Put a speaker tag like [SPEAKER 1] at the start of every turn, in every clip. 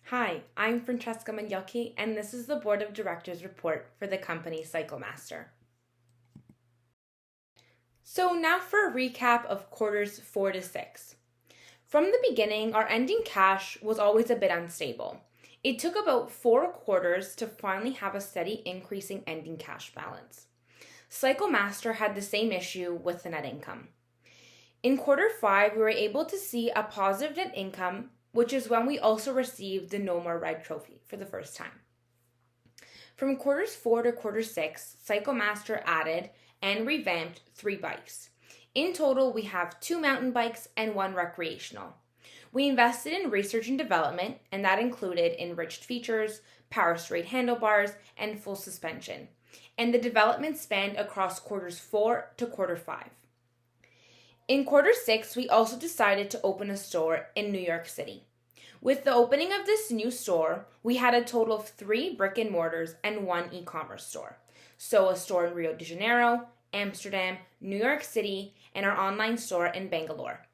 [SPEAKER 1] Hi, I'm Francesca Magliocchi, and this is the Board of Directors report for the company CycleMaster. So now for a recap of quarters 4 to 6. From the beginning, our ending cash was always a bit unstable. It took about 4 quarters to finally have a steady increasing ending cash balance. CycleMaster had the same issue with the net income. In quarter 5, we were able to see a positive net income, which is when we also received the No More Red trophy for the first time. From quarters 4 to quarter 6, CycleMaster added and revamped 3 bikes. In total, we have 2 mountain bikes and 1 recreational. We invested in research and development, and that included enriched features, power straight handlebars, and full suspension. And the development spanned across quarters 4 to quarter 5. In quarter 6, we also decided to open a store in New York City. With the opening of this new store, we had a total of 3 brick and mortars and 1 e-commerce store. So a store in Rio de Janeiro, Amsterdam, New York City, and our online store in Bangalore.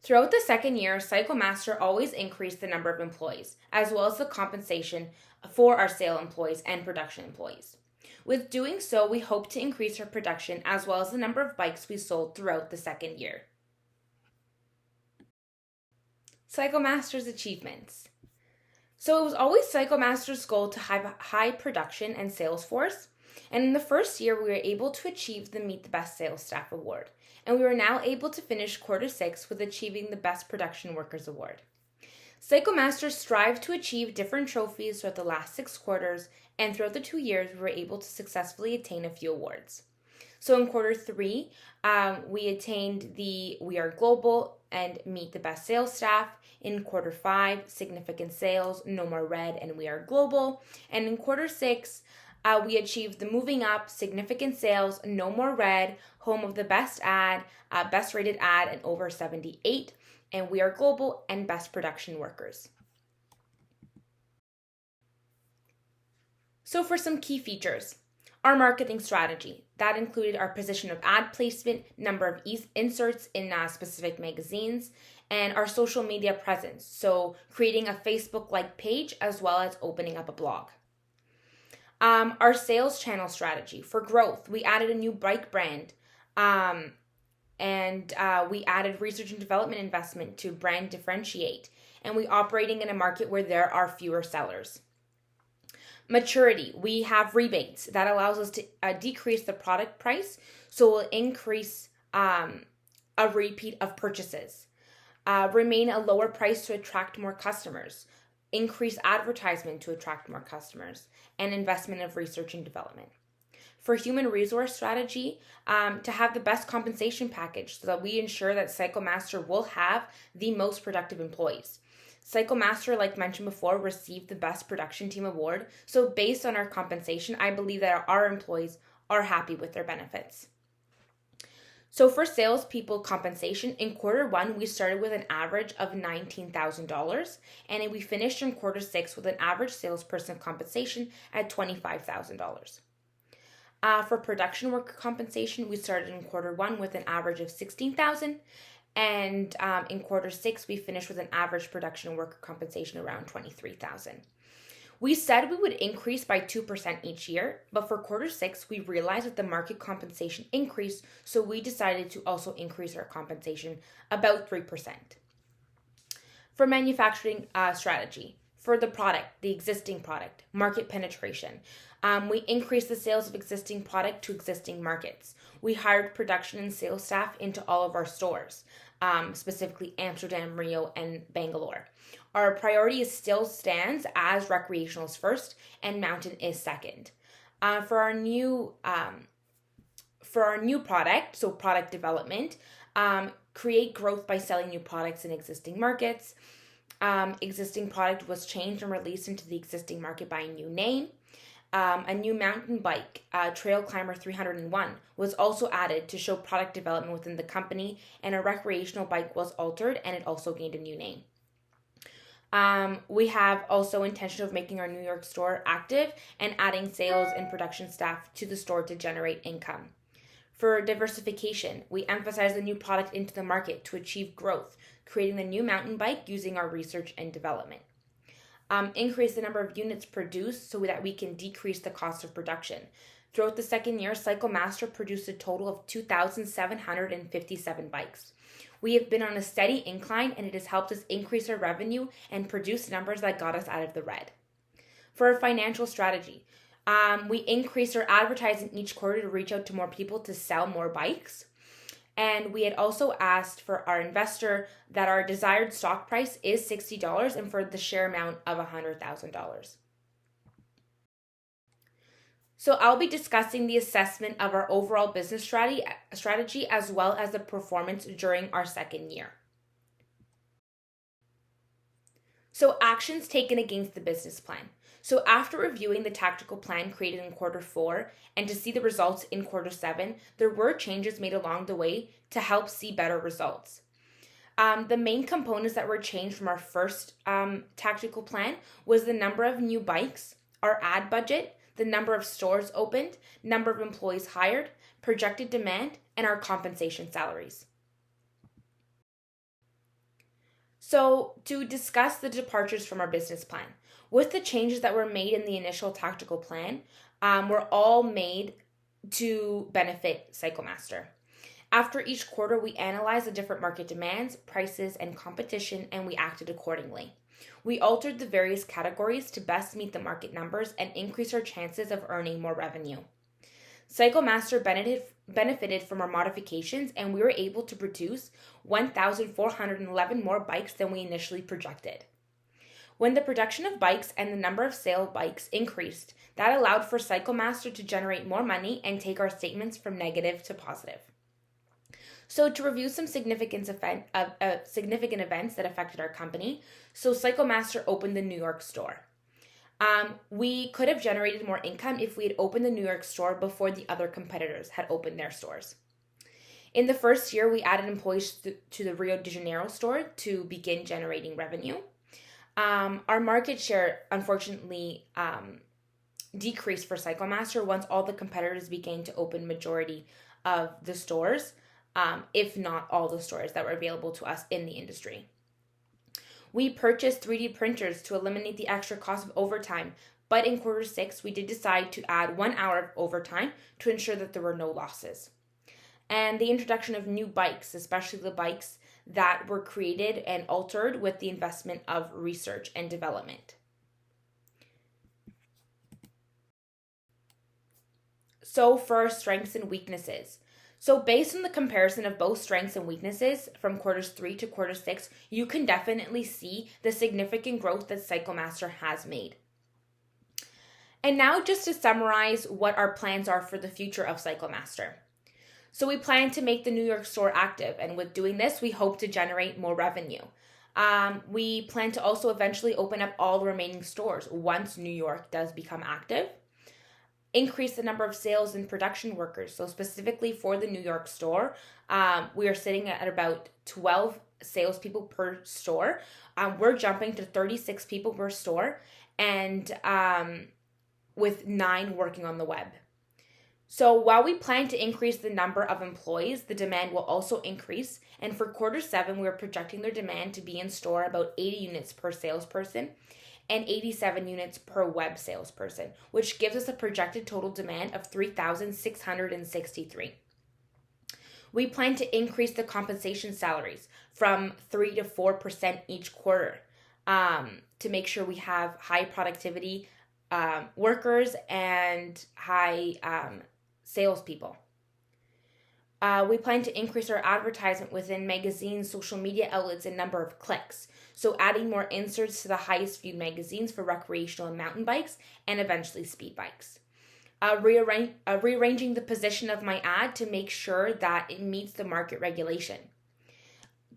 [SPEAKER 1] Throughout the second year, CycleMaster always increased the number of employees, as well as the compensation for our sale employees and production employees. With doing so, we hope to increase our production as well as the number of bikes we sold throughout the second year. CycleMaster's achievements. So it was always CycleMaster's goal to have high production and sales force. And in the first year, we were able to achieve the Meet the Best Sales Staff Award. And we were now able to finish quarter 6 with achieving the Best Production Workers Award. CycleMaster strived to achieve different trophies throughout the last 6 quarters, and throughout the 2 years, we were able to successfully attain a few awards. So in quarter 3, we attained the We Are Global and Meet the Best Sales Staff. In quarter 5, Significant Sales, No More Red, and We Are Global. And in quarter 6, we achieved the Moving Up, Significant Sales, No More Red, Home of the Best Ad, Best Rated Ad, and Over 78, and We Are Global, and Best Production Workers. So for some key features, our marketing strategy. That included our position of ad placement, number of inserts in specific magazines, and our social media presence. So creating a Facebook-like page as well as opening up a blog. Our sales channel strategy. For growth, we added a new bike brand, and we added research and development investment to brand differentiate, and we operating in a market where there are fewer sellers. Maturity, we have rebates that allows us to decrease the product price, so we'll increase a repeat of purchases. Remain a lower price to attract more customers. Increase advertisement to attract more customers, and investment of research and development. For human resource strategy, to have the best compensation package so that we ensure that CycleMaster will have the most productive employees. CycleMaster, like mentioned before, received the Best Production Team Award. So based on our compensation, I believe that our employees are happy with their benefits. So for salespeople compensation, in quarter 1, we started with an average of $19,000, and we finished in quarter 6 with an average salesperson compensation at $25,000. For production worker compensation, we started in quarter 1 with an average of $16,000, and in quarter 6, we finished with an average production worker compensation around $23,000. We said we would increase by 2% each year, but for quarter 6, we realized that the market compensation increased, so we decided to also increase our compensation about 3%. For manufacturing strategy, for the product, the existing product, market penetration, we increased the sales of existing product to existing markets. We hired production and sales staff into all of our stores, specifically Amsterdam, Rio, and Bangalore. Our priority still stands as recreational is first and mountain is second. For our new product, so product development, create growth by selling new products in existing markets. Existing product was changed and released into the existing market by a new name. A new mountain bike, Trail Climber 301, was also added to show product development within the company, and a recreational bike was altered and it also gained a new name. We have also intention of making our New York store active and adding sales and production staff to the store to generate income. For diversification, we emphasize the new product into the market to achieve growth, creating the new mountain bike using our research and development. increase the number of units produced so that we can decrease the cost of production. Throughout the second year, CycleMaster produced a total of 2,757 bikes. We have been on a steady incline, and it has helped us increase our revenue and produce numbers that got us out of the red. For our financial strategy, we increased our advertising each quarter to reach out to more people to sell more bikes. And we had also asked for our investor that our desired stock price is $60 and for the share amount of $100,000. So I'll be discussing the assessment of our overall business strategy as well as the performance during our second year. So actions taken against the business plan. So after reviewing the tactical plan created in quarter 4 and to see the results in quarter 7, there were changes made along the way to help see better results. The main components that were changed from our first tactical plan was the number of new bikes, our ad budget, the number of stores opened, number of employees hired, projected demand, and our compensation salaries. So to discuss the departures from our business plan, with the changes that were made in the initial tactical plan, were all made to benefit CycleMaster. After each quarter, we analyzed the different market demands, prices, and competition, and we acted accordingly. We altered the various categories to best meet the market numbers and increase our chances of earning more revenue. CycleMaster benefited from our modifications, and we were able to produce 1,411 more bikes than we initially projected. When the production of bikes and the number of sale bikes increased, that allowed for CycleMaster to generate more money and take our statements from negative to positive. So to review some significant events that affected our company, so CycleMaster opened the New York store. We could have generated more income if we had opened the New York store before the other competitors had opened their stores. In the first year, we added employees to the Rio de Janeiro store to begin generating revenue. Our market share, unfortunately, decreased for CycleMaster once all the competitors began to open majority of the stores, if not all the stores that were available to us in the industry. We purchased 3D printers to eliminate the extra cost of overtime, but in quarter 6, we did decide to add 1 hour of overtime to ensure that there were no losses. And the introduction of new bikes, especially the bikes that were created and altered with the investment of research and development. So for our strengths and weaknesses. So based on the comparison of both strengths and weaknesses from quarters 3 to quarter 6, you can definitely see the significant growth that CycleMaster has made. And now just to summarize what our plans are for the future of CycleMaster. So we plan to make the New York store active, and with doing this, we hope to generate more revenue. We plan to also eventually open up all the remaining stores once New York does become active. Increase the number of sales and production workers. So specifically for the New York store, we are sitting at about 12 salespeople per store. We're jumping to 36 people per store, and with 9 working on the web. So while we plan to increase the number of employees, the demand will also increase. And for quarter 7, we are projecting their demand to be in store about 80 units per salesperson and 87 units per web salesperson, which gives us a projected total demand of 3,663. We plan to increase the compensation salaries from 3 to 4% each quarter to make sure we have high productivity workers and high salespeople. We plan to increase our advertisement within magazines, social media outlets, and number of clicks. So adding more inserts to the highest viewed magazines for recreational and mountain bikes, and eventually speed bikes. Rearranging the position of my ad to make sure that it meets the market regulation.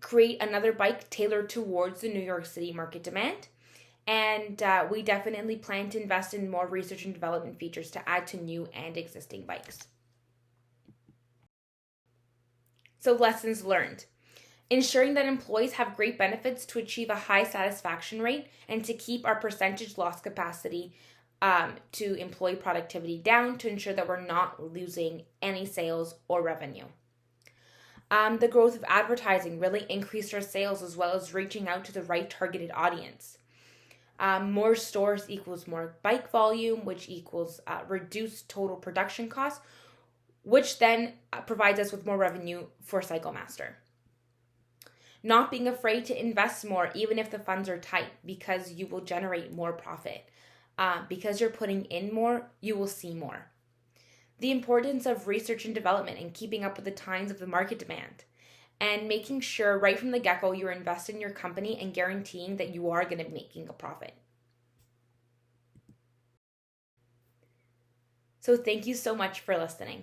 [SPEAKER 1] Create another bike tailored towards the New York City market demand. And we definitely plan to invest in more research and development features to add to new and existing bikes. So lessons learned. Ensuring that employees have great benefits to achieve a high satisfaction rate and to keep our percentage loss capacity to employee productivity down to ensure that we're not losing any sales or revenue. The growth of advertising really increased our sales as well as reaching out to the right targeted audience. More stores equals more bike volume, which equals reduced total production costs, which then provides us with more revenue for CycleMaster. Not being afraid to invest more, even if the funds are tight, because you will generate more profit. Because you're putting in more, you will see more. The importance of research and development and keeping up with the times of the market demand. And making sure right from the get-go you're investing in your company and guaranteeing that you are going to be making a profit. So thank you so much for listening.